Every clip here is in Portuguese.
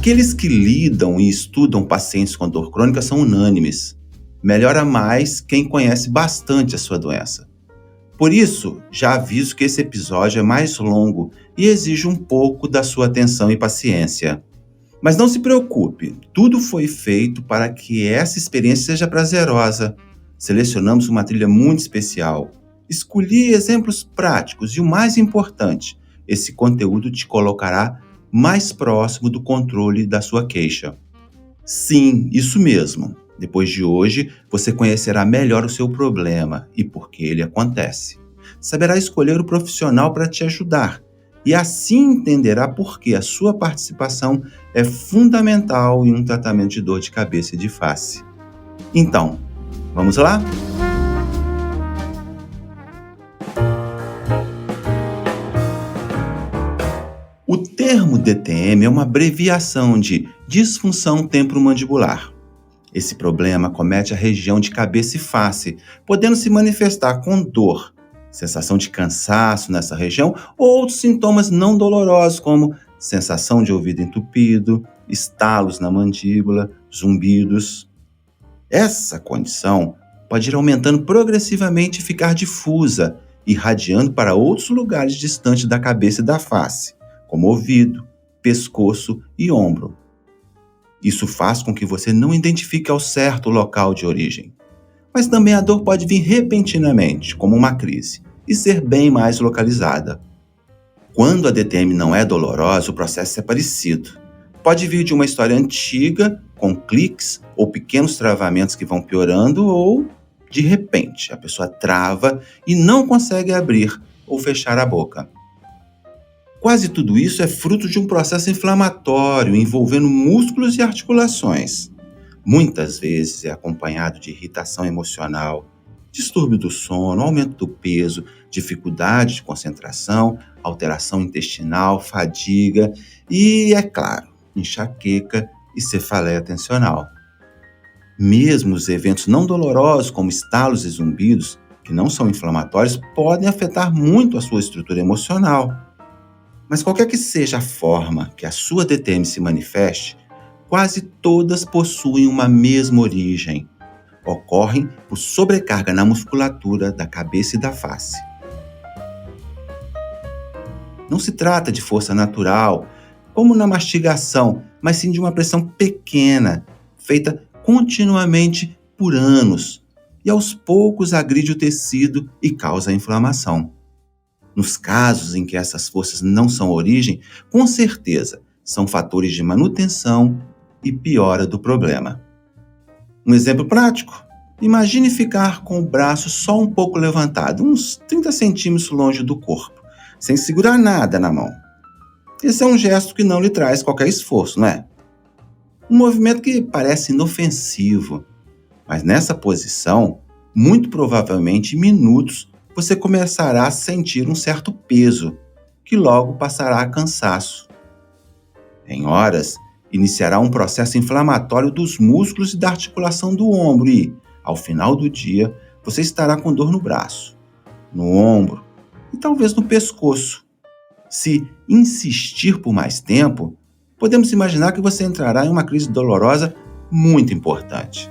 Aqueles que lidam e estudam pacientes com dor crônica são unânimes. Melhora mais quem conhece bastante a sua doença. Por isso, já aviso que esse episódio é mais longo e exige um pouco da sua atenção e paciência. Mas não se preocupe, tudo foi feito para que essa experiência seja prazerosa. Selecionamos uma trilha muito especial. Escolhi exemplos práticos e o mais importante, esse conteúdo te colocará mais próximo do controle da sua queixa. Sim, isso mesmo. Depois de hoje, você conhecerá melhor o seu problema e por que ele acontece. Saberá escolher o profissional para te ajudar e assim entenderá por que a sua participação é fundamental em um tratamento de dor de cabeça e de face. Então, vamos lá? O termo DTM é uma abreviação de disfunção temporomandibular. Esse problema acomete a região de cabeça e face, podendo se manifestar com dor, sensação de cansaço nessa região ou outros sintomas não dolorosos, como sensação de ouvido entupido, estalos na mandíbula, zumbidos. Essa condição pode ir aumentando progressivamente e ficar difusa, irradiando para outros lugares distantes da cabeça e da face, como ouvido, pescoço e ombro. Isso faz com que você não identifique ao certo o local de origem. Mas também a dor pode vir repentinamente, como uma crise, e ser bem mais localizada. Quando a DTM não é dolorosa, o processo é parecido. Pode vir de uma história antiga, com cliques ou pequenos travamentos que vão piorando, ou, de repente, a pessoa trava e não consegue abrir ou fechar a boca. Quase tudo isso é fruto de um processo inflamatório envolvendo músculos e articulações. Muitas vezes é acompanhado de irritação emocional, distúrbio do sono, aumento do peso, dificuldade de concentração, alteração intestinal, fadiga e, é claro, enxaqueca e cefaleia tensional. Mesmo os eventos não dolorosos, como estalos e zumbidos, que não são inflamatórios, podem afetar muito a sua estrutura emocional. Mas qualquer que seja a forma que a sua DTM se manifeste, quase todas possuem uma mesma origem. Ocorrem por sobrecarga na musculatura da cabeça e da face. Não se trata de força natural, como na mastigação, mas sim de uma pressão pequena, feita continuamente por anos, e aos poucos agride o tecido e causa inflamação. Nos casos em que essas forças não são origem, com certeza são fatores de manutenção e piora do problema. Um exemplo prático: imagine ficar com o braço só um pouco levantado, uns 30 centímetros longe do corpo, sem segurar nada na mão. Esse é um gesto que não lhe traz qualquer esforço, não é? Um movimento que parece inofensivo, mas nessa posição, muito provavelmente em minutos, você começará a sentir um certo peso, que logo passará a cansaço. Em horas, iniciará um processo inflamatório dos músculos e da articulação do ombro e, ao final do dia, você estará com dor no braço, no ombro e talvez no pescoço. Se insistir por mais tempo, podemos imaginar que você entrará em uma crise dolorosa muito importante.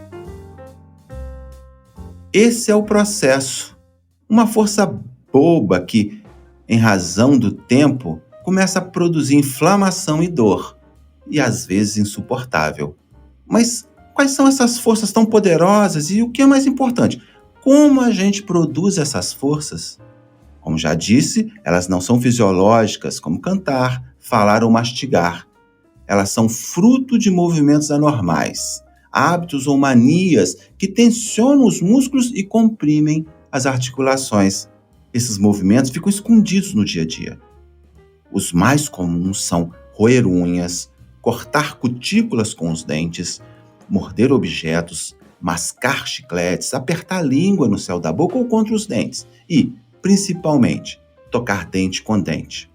Esse é o processo. Uma força boba que, em razão do tempo, começa a produzir inflamação e dor, e às vezes insuportável. Mas quais são essas forças tão poderosas e o que é mais importante, como a gente produz essas forças? Como já disse, elas não são fisiológicas, como cantar, falar ou mastigar. Elas são fruto de movimentos anormais, hábitos ou manias que tensionam os músculos e comprimem as articulações. Esses movimentos ficam escondidos no dia a dia. Os mais comuns são roer unhas, cortar cutículas com os dentes, morder objetos, mascar chicletes, apertar a língua no céu da boca ou contra os dentes e, principalmente, tocar dente com dente.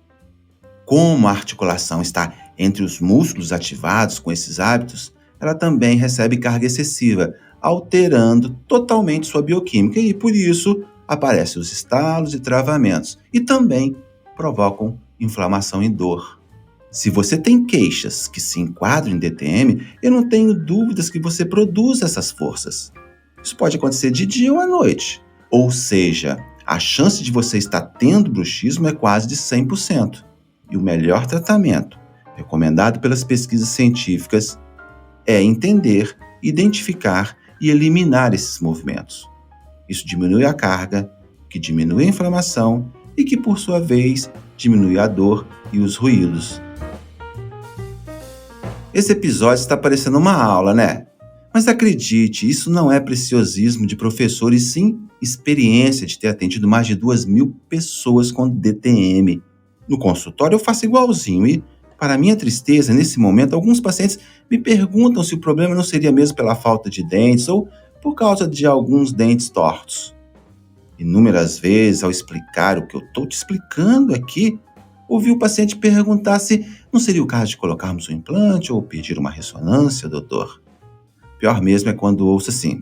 Como a articulação está entre os músculos ativados com esses hábitos, ela também recebe carga excessiva, alterando totalmente sua bioquímica e, por isso, aparecem os estalos e travamentos e também provocam inflamação e dor. Se você tem queixas que se enquadram em DTM, eu não tenho dúvidas que você produz essas forças. Isso pode acontecer de dia ou à noite. Ou seja, a chance de você estar tendo bruxismo é quase de 100%. E o melhor tratamento, recomendado pelas pesquisas científicas, é entender, identificar e eliminar esses movimentos. Isso diminui a carga, que diminui a inflamação e que, por sua vez, diminui a dor e os ruídos. Esse episódio está parecendo uma aula, né? Mas acredite, isso não é preciosismo de professor, e sim experiência de ter atendido mais de 2.000 pessoas com DTM. No consultório eu faço igualzinho e, para minha tristeza, nesse momento, alguns pacientes me perguntam se o problema não seria mesmo pela falta de dentes ou por causa de alguns dentes tortos. Inúmeras vezes, ao explicar o que eu estou te explicando aqui, ouvi o paciente perguntar se não seria o caso de colocarmos um implante ou pedir uma ressonância, doutor. Pior mesmo é quando ouço assim: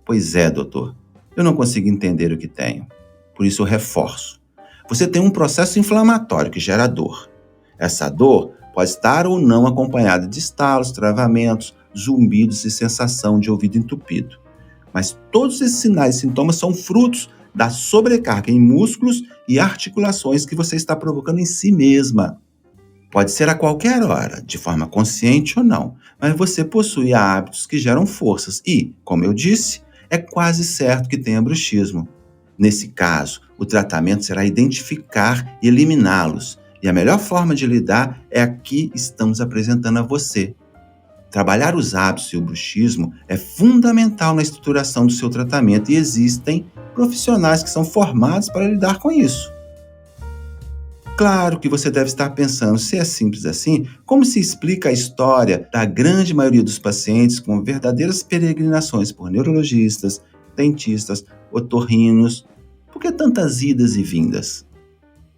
pois é, doutor, eu não consigo entender o que tenho. Por isso eu reforço. Você tem um processo inflamatório que gera dor. Essa dor pode estar ou não acompanhada de estalos, travamentos, zumbidos e sensação de ouvido entupido. Mas todos esses sinais e sintomas são frutos da sobrecarga em músculos e articulações que você está provocando em si mesma. Pode ser a qualquer hora, de forma consciente ou não, mas você possui hábitos que geram forças e, como eu disse, é quase certo que tenha bruxismo. Nesse caso, o tratamento será identificar e eliminá-los, e a melhor forma de lidar é a que estamos apresentando a você. Trabalhar os hábitos e o bruxismo é fundamental na estruturação do seu tratamento e existem profissionais que são formados para lidar com isso. Claro que você deve estar pensando, se é simples assim, como se explica a história da grande maioria dos pacientes com verdadeiras peregrinações por neurologistas, dentistas, otorrinos? Por que tantas idas e vindas?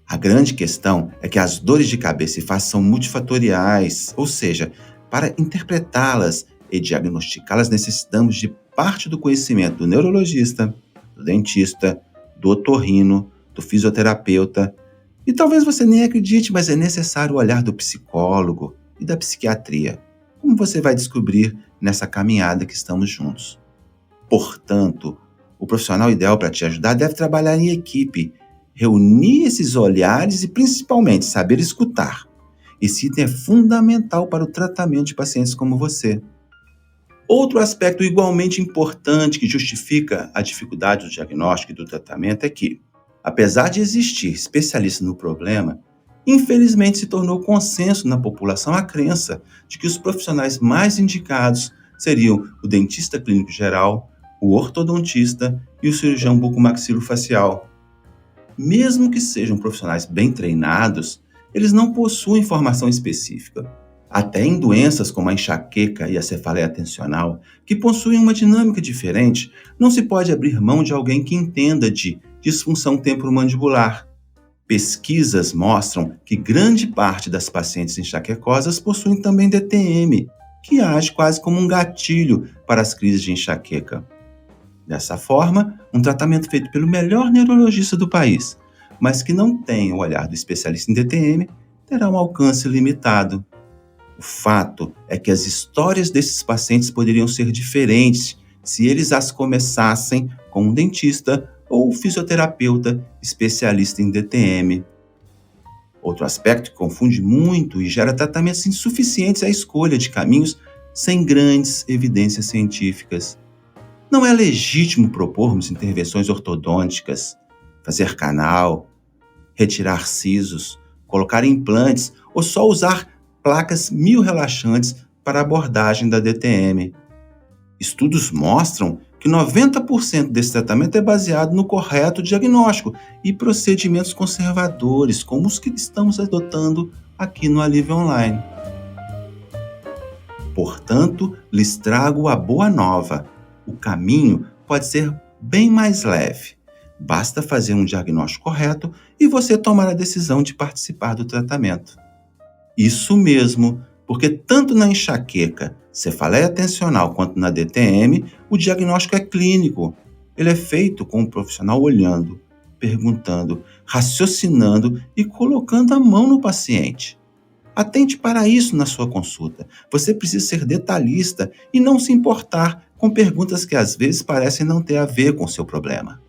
A grande questão é que as dores de cabeça e face são multifatoriais, ou seja, para interpretá-las e diagnosticá-las necessitamos de parte do conhecimento do neurologista, do dentista, do otorrino, do fisioterapeuta. E talvez você nem acredite, mas é necessário o olhar do psicólogo e da psiquiatria, como você vai descobrir nessa caminhada que estamos juntos. Portanto, o profissional ideal para te ajudar deve trabalhar em equipe, reunir esses olhares e principalmente saber escutar. Esse item é fundamental para o tratamento de pacientes como você. Outro aspecto igualmente importante que justifica a dificuldade do diagnóstico e do tratamento é que, apesar de existir especialistas no problema, infelizmente se tornou consenso na população a crença de que os profissionais mais indicados seriam o dentista clínico geral, o ortodontista e o cirurgião bucomaxilofacial. Mesmo que sejam profissionais bem treinados, eles não possuem formação específica. Até em doenças como a enxaqueca e a cefaleia atencional, que possuem uma dinâmica diferente, não se pode abrir mão de alguém que entenda de disfunção temporomandibular. Pesquisas mostram que grande parte das pacientes enxaquecosas possuem também DTM, que age quase como um gatilho para as crises de enxaqueca. Dessa forma, um tratamento feito pelo melhor neurologista do país, mas que não tem o olhar do especialista em DTM, terá um alcance limitado. O fato é que as histórias desses pacientes poderiam ser diferentes se eles as começassem com um dentista ou fisioterapeuta especialista em DTM. Outro aspecto que confunde muito e gera tratamentos insuficientes é a escolha de caminhos sem grandes evidências científicas. Não é legítimo propormos intervenções ortodônticas, fazer canal, retirar sisos, colocar implantes ou só usar placas miorrelaxantes para a abordagem da DTM. Estudos mostram que 90% desse tratamento é baseado no correto diagnóstico e procedimentos conservadores, como os que estamos adotando aqui no Alívio Online. Portanto, lhes trago a boa nova. O caminho pode ser bem mais leve. Basta fazer um diagnóstico correto e você tomar a decisão de participar do tratamento. Isso mesmo, porque tanto na enxaqueca, cefaleia atencional quanto na DTM, o diagnóstico é clínico. Ele é feito com o profissional olhando, perguntando, raciocinando e colocando a mão no paciente. Atente para isso na sua consulta. Você precisa ser detalhista e não se importar com perguntas que às vezes parecem não ter a ver com o seu problema.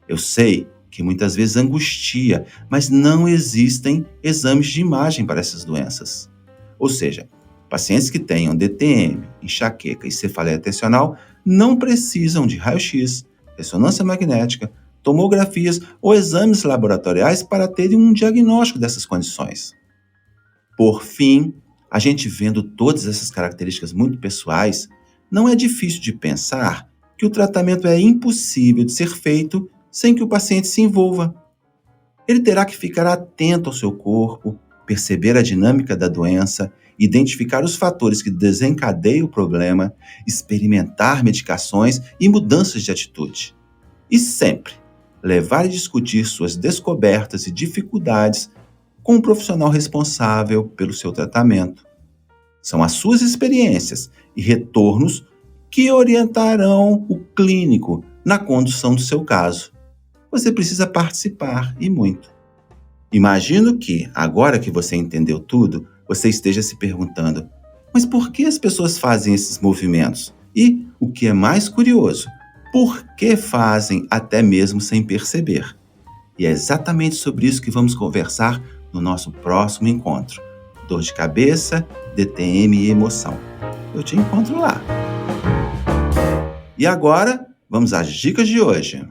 Eu sei que muitas vezes angustia, mas não existem exames de imagem para essas doenças. Ou seja, pacientes que tenham DTM, enxaqueca e cefaleia tensional não precisam de raio-x, ressonância magnética, tomografias ou exames laboratoriais para terem um diagnóstico dessas condições. Por fim, a gente vendo todas essas características muito pessoais, não é difícil de pensar que o tratamento é impossível de ser feito sem que o paciente se envolva. Ele terá que ficar atento ao seu corpo, perceber a dinâmica da doença, identificar os fatores que desencadeiam o problema, experimentar medicações e mudanças de atitude. E sempre levar e discutir suas descobertas e dificuldades com um profissional responsável pelo seu tratamento. São as suas experiências e retornos que orientarão o clínico na condução do seu caso. Você precisa participar, e muito. Imagino que, agora que você entendeu tudo, você esteja se perguntando: mas por que as pessoas fazem esses movimentos? E, o que é mais curioso, por que fazem até mesmo sem perceber? E é exatamente sobre isso que vamos conversar no nosso próximo encontro. Dor de cabeça, DTM e emoção. Eu te encontro lá. E agora, vamos às dicas de hoje.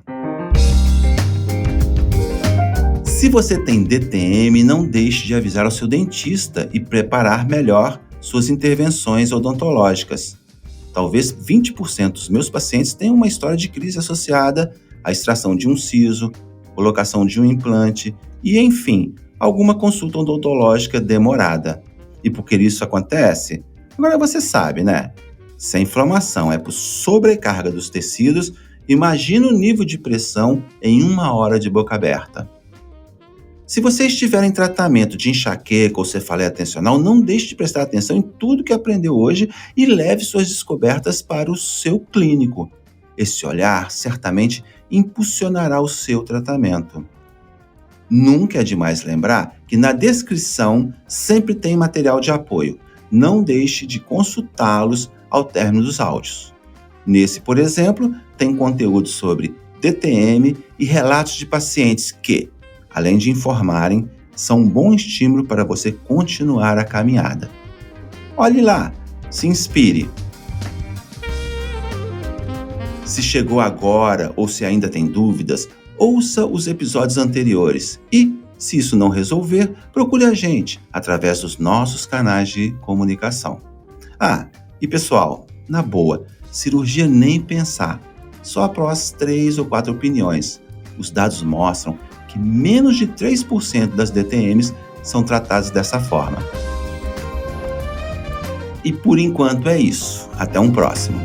Se você tem DTM, não deixe de avisar ao seu dentista e preparar melhor suas intervenções odontológicas. Talvez 20% dos meus pacientes tenham uma história de crise associada à extração de um siso, colocação de um implante e, enfim, alguma consulta odontológica demorada. E por que isso acontece? Agora você sabe, né? Se a inflamação é por sobrecarga dos tecidos, imagina o nível de pressão em 1 hora de boca aberta. Se você estiver em tratamento de enxaqueca ou cefaleia tensional, não deixe de prestar atenção em tudo que aprendeu hoje e leve suas descobertas para o seu clínico. Esse olhar certamente impulsionará o seu tratamento. Nunca é demais lembrar que na descrição sempre tem material de apoio. Não deixe de consultá-los ao término dos áudios. Nesse, por exemplo, tem conteúdo sobre DTM e relatos de pacientes que, além de informarem, são um bom estímulo para você continuar a caminhada. Olhe lá, se inspire. Se chegou agora ou se ainda tem dúvidas, ouça os episódios anteriores e, se isso não resolver, procure a gente através dos nossos canais de comunicação. E pessoal, na boa, cirurgia nem pensar, só após 3 ou 4 opiniões. Os dados mostram que menos de 3% das DTMs são tratadas dessa forma. E por enquanto é isso. Até um próximo.